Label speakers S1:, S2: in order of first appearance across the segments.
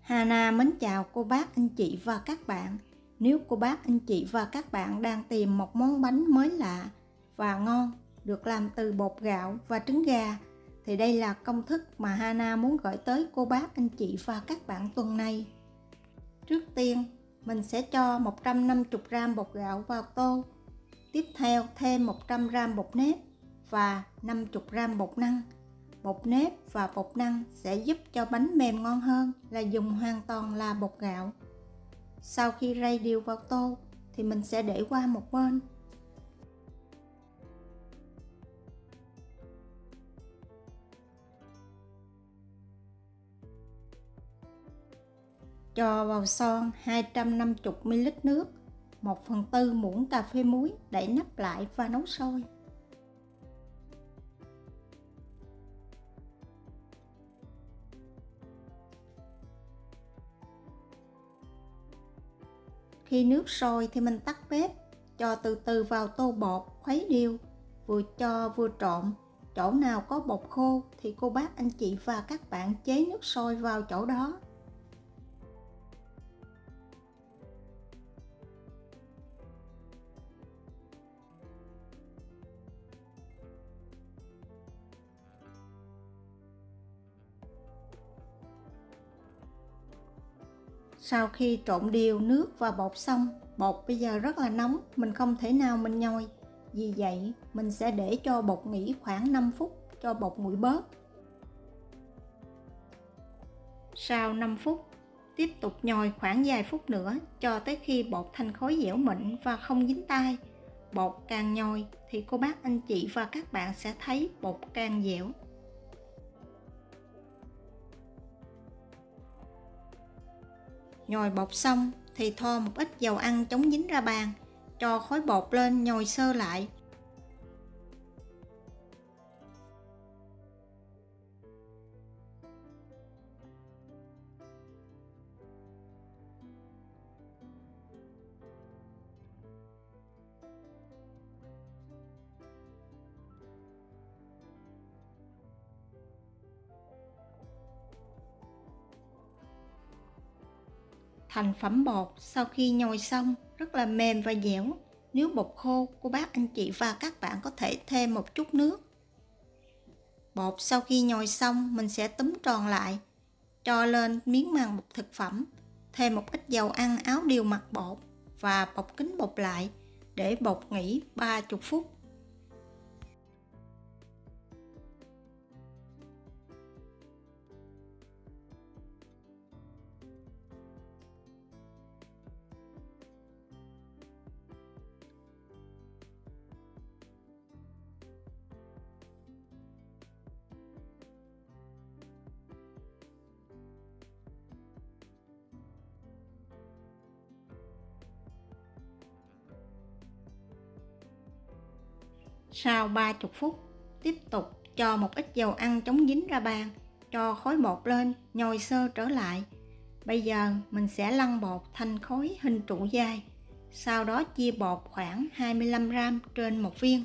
S1: Hana mến chào cô bác, anh chị và các bạn. Nếu cô bác, anh chị và các bạn đang tìm một món bánh mới lạ và ngon được làm từ bột gạo và trứng gà, thì đây là công thức mà Hana muốn gửi tới cô bác, anh chị và các bạn tuần này. Trước tiên, mình sẽ cho 150g bột gạo vào tô. Tiếp theo thêm 100g bột nếp và 50g bột năng. Bột nếp và bột năng sẽ giúp cho bánh mềm ngon hơn là dùng hoàn toàn là bột gạo. Sau khi rây đều vào tô thì mình sẽ để qua một bên. Cho vào son 250ml nước, 1/4 muỗng cà phê muối, đậy nắp lại và nấu sôi. Khi nước sôi thì mình tắt bếp, cho từ từ vào tô bột, khuấy đều, vừa cho vừa trộn. Chỗ nào có bột khô thì cô bác, anh chị và các bạn chế nước sôi vào chỗ đó. Sau khi trộn đều nước và bột xong, bột bây giờ rất là nóng, mình không thể nào mình nhồi. Vì vậy, mình sẽ để cho bột nghỉ khoảng 5 phút cho bột nguội bớt. Sau 5 phút, tiếp tục nhồi khoảng vài phút nữa cho tới khi bột thành khối dẻo mịn và không dính tay. Bột càng nhồi thì cô bác, anh chị và các bạn sẽ thấy bột càng dẻo. Nhồi bột xong thì thoa một ít dầu ăn chống dính ra bàn, cho khối bột lên nhồi sơ lại. Thành phẩm bột sau khi nhồi xong rất là mềm và dẻo. Nếu bột khô, cô bác, anh chị và các bạn có thể thêm một chút nước. Bột sau khi nhồi xong mình sẽ túm tròn lại, cho lên miếng màng bột thực phẩm, thêm một ít dầu ăn áo đều mặt bột và bọc kín bột lại để bột nghỉ 30 phút. Sau 30 phút, tiếp tục cho một ít dầu ăn chống dính ra bàn, cho khối bột lên, nhồi sơ trở lại. Bây giờ mình sẽ lăn bột thành khối hình trụ dài, sau đó chia bột khoảng 25g trên một viên.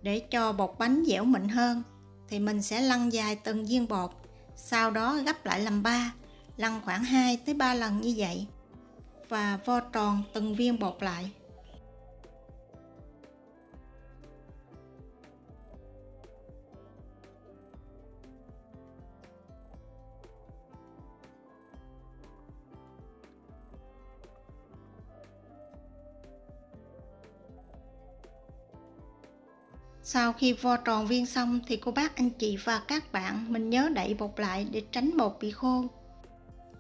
S1: Để cho bột bánh dẻo mịn hơn thì mình sẽ lăn dài từng viên bột, sau đó gấp lại làm 3, lăn khoảng 2 tới 3 lần như vậy và vo tròn từng viên bột lại. Sau khi vo tròn viên xong thì cô bác, anh chị và các bạn mình nhớ đậy bột lại để tránh bột bị khô.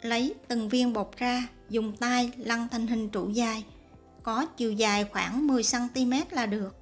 S1: Lấy từng viên bột ra, dùng tay lăn thành hình trụ dài, có chiều dài khoảng 10cm là được.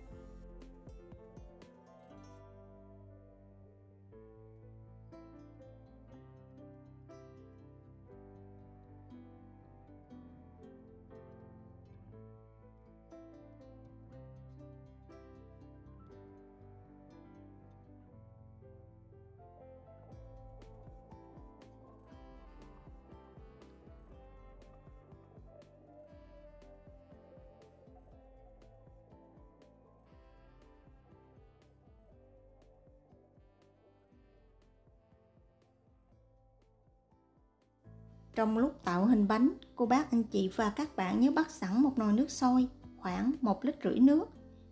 S1: Trong lúc tạo hình bánh, cô bác anh chị và các bạn nhớ bắt sẵn một nồi nước sôi, khoảng 1,5 lít nước.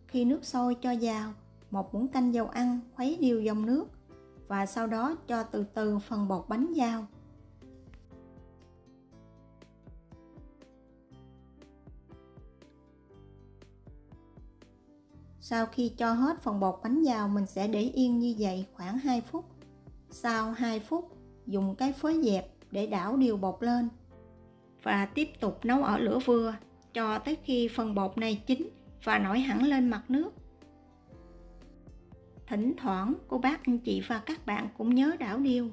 S1: Khi nước sôi cho vào 1 muỗng canh dầu ăn, khuấy đều dòng nước và sau đó cho từ từ phần bột bánh vào. Sau khi cho hết phần bột bánh vào, mình sẽ để yên như vậy khoảng 2 phút. Sau 2 phút, dùng cái phới dẹp để đảo đều bột lên và tiếp tục nấu ở lửa vừa cho tới khi phần bột này chín và nổi hẳn lên mặt nước. Thỉnh thoảng cô bác anh chị và các bạn cũng nhớ đảo đều.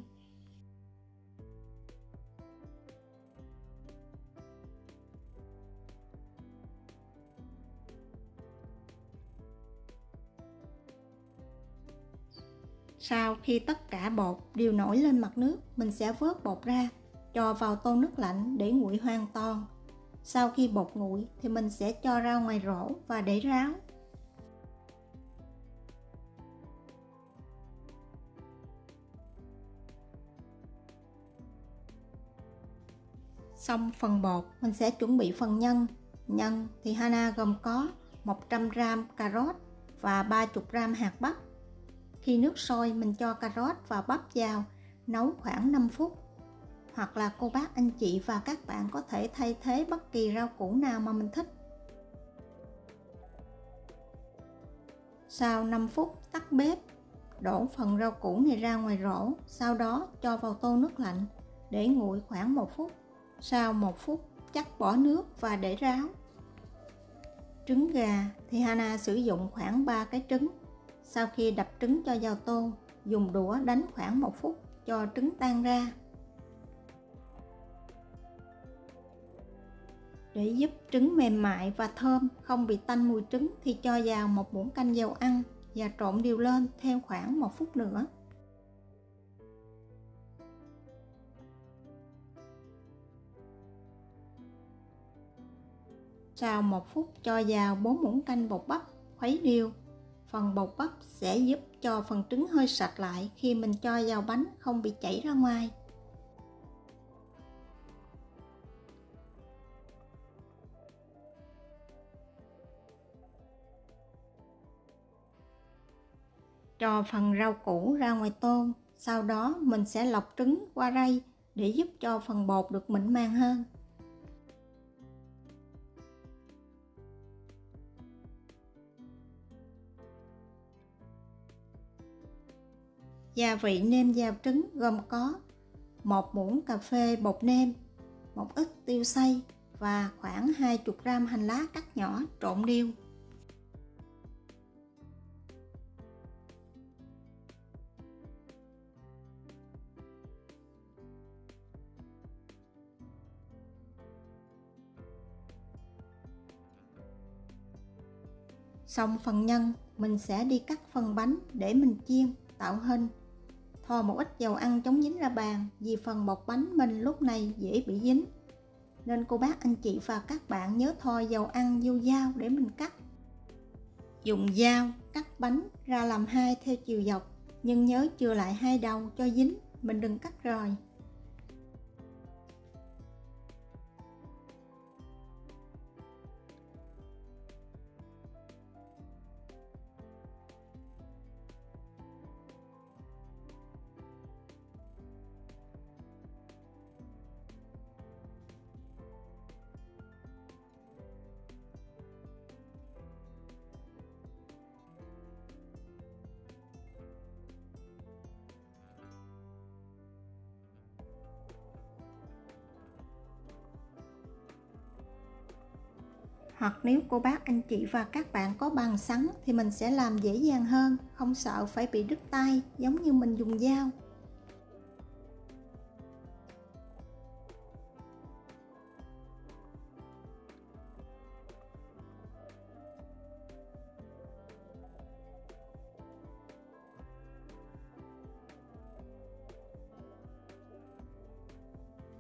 S1: Sau khi tất cả bột đều nổi lên mặt nước, mình sẽ vớt bột ra, cho vào tô nước lạnh để nguội hoàn toàn. Sau khi bột nguội thì mình sẽ cho ra ngoài rổ và để ráo. Xong phần bột, mình sẽ chuẩn bị phần nhân. Nhân thì Hana gồm có 100g cà rốt và 30g hạt bắp. Khi nước sôi, mình cho cà rốt và bắp vào, nấu khoảng 5 phút. Hoặc là cô bác anh chị và các bạn có thể thay thế bất kỳ rau củ nào mà mình thích. Sau 5 phút tắt bếp, đổ phần rau củ này ra ngoài rổ, sau đó cho vào tô nước lạnh để nguội khoảng 1 phút. Sau 1 phút chắc bỏ nước và để ráo. Trứng gà thì Hana sử dụng khoảng 3 cái trứng. Sau khi đập trứng cho vào tô, dùng đũa đánh khoảng 1 phút cho trứng tan ra. Để giúp trứng mềm mại và thơm, không bị tanh mùi trứng thì cho vào 1 muỗng canh dầu ăn và trộn đều lên thêm khoảng 1 phút nữa. Sau 1 phút cho vào 4 muỗng canh bột bắp, khuấy đều. Phần bột bắp sẽ giúp cho phần trứng hơi sạch lại khi mình cho vào bánh, không bị chảy ra ngoài. Cho phần rau củ ra ngoài tô, sau đó mình sẽ lọc trứng qua rây để giúp cho phần bột được mịn màng hơn. Gia vị nêm vào trứng gồm có 1 muỗng cà phê bột nêm, một ít tiêu xay và khoảng 20g hành lá cắt nhỏ trộn đều. Xong phần nhân, mình sẽ đi cắt phần bánh để mình chiên, tạo hình. Thoa một ít dầu ăn chống dính ra bàn vì phần bột bánh mình lúc này dễ bị dính. Nên cô bác anh chị và các bạn nhớ thoa dầu ăn vô dao để mình cắt. Dùng dao cắt bánh ra làm hai theo chiều dọc, nhưng nhớ chừa lại hai đầu cho dính, mình đừng cắt rời. Hoặc nếu cô bác anh chị và các bạn có bằng sắn thì mình sẽ làm dễ dàng hơn, không sợ phải bị đứt tay giống như mình dùng dao.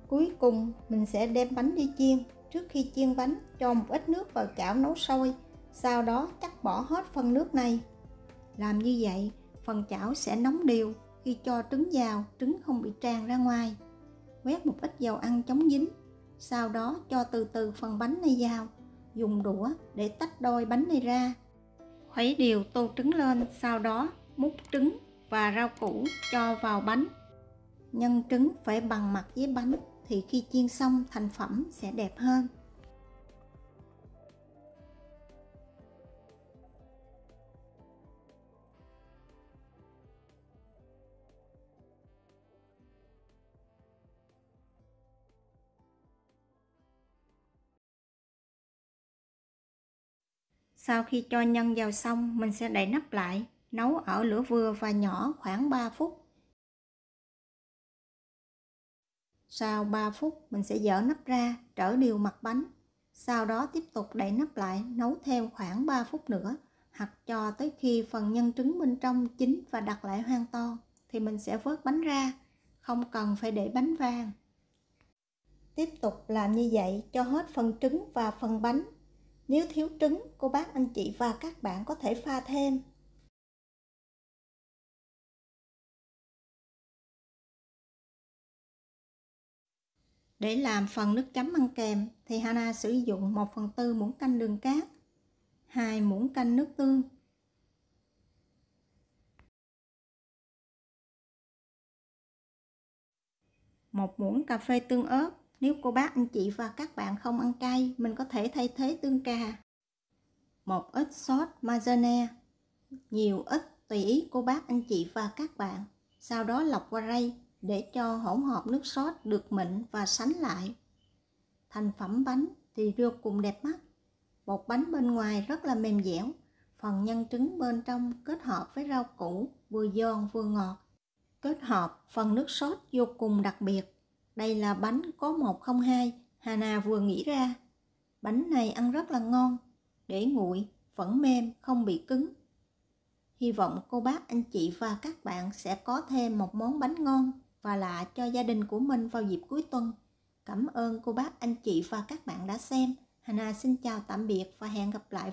S1: Cuối cùng mình sẽ đem bánh đi chiên. Trước khi chiên bánh, cho một ít nước vào chảo nấu sôi, sau đó chắc bỏ hết phần nước này. Làm như vậy, phần chảo sẽ nóng đều, khi cho trứng vào, trứng không bị tràn ra ngoài. Quét một ít dầu ăn chống dính. Sau đó cho từ từ phần bánh này vào. Dùng đũa để tách đôi bánh này ra. Khuấy đều tô trứng lên, sau đó múc trứng và rau củ cho vào bánh. Nhân trứng phải bằng mặt với bánh thì khi chiên xong thành phẩm sẽ đẹp hơn. Sau khi cho nhân vào xong, mình sẽ đậy nắp lại, nấu ở lửa vừa và nhỏ khoảng 3 phút. Sau 3 phút, mình sẽ dỡ nắp ra, trở đều mặt bánh. Sau đó tiếp tục đậy nắp lại, nấu thêm khoảng 3 phút nữa, hoặc cho tới khi phần nhân trứng bên trong chín và đặt lại hoàn toàn, thì mình sẽ vớt bánh ra, không cần phải để bánh vàng. Tiếp tục làm như vậy cho hết phần trứng và phần bánh. Nếu thiếu trứng, cô bác anh chị và các bạn có thể pha thêm. Để làm phần nước chấm ăn kèm thì Hana sử dụng 1/4 muỗng canh đường cát, 2 muỗng canh nước tương, 1 muỗng cà phê tương ớt. Nếu cô bác anh chị và các bạn không ăn cay, mình có thể thay thế tương cà. Một ít sốt mayonnaise, nhiều ít tùy ý cô bác anh chị và các bạn. Sau đó lọc qua rây để cho hỗn hợp nước sốt được mịn và sánh lại. Thành phẩm bánh thì vô cùng đẹp mắt. Bột bánh bên ngoài rất là mềm dẻo, phần nhân trứng bên trong kết hợp với rau củ vừa giòn vừa ngọt. Kết hợp phần nước sốt vô cùng đặc biệt. Đây là bánh có 102 Hana vừa nghĩ ra. Bánh này ăn rất là ngon, để nguội vẫn mềm, không bị cứng. Hy vọng cô bác anh chị và các bạn sẽ có thêm một món bánh ngon và lạ cho gia đình của mình vào dịp cuối tuần. Cảm ơn cô bác anh chị và các bạn đã xem. Hana xin chào tạm biệt và hẹn gặp lại.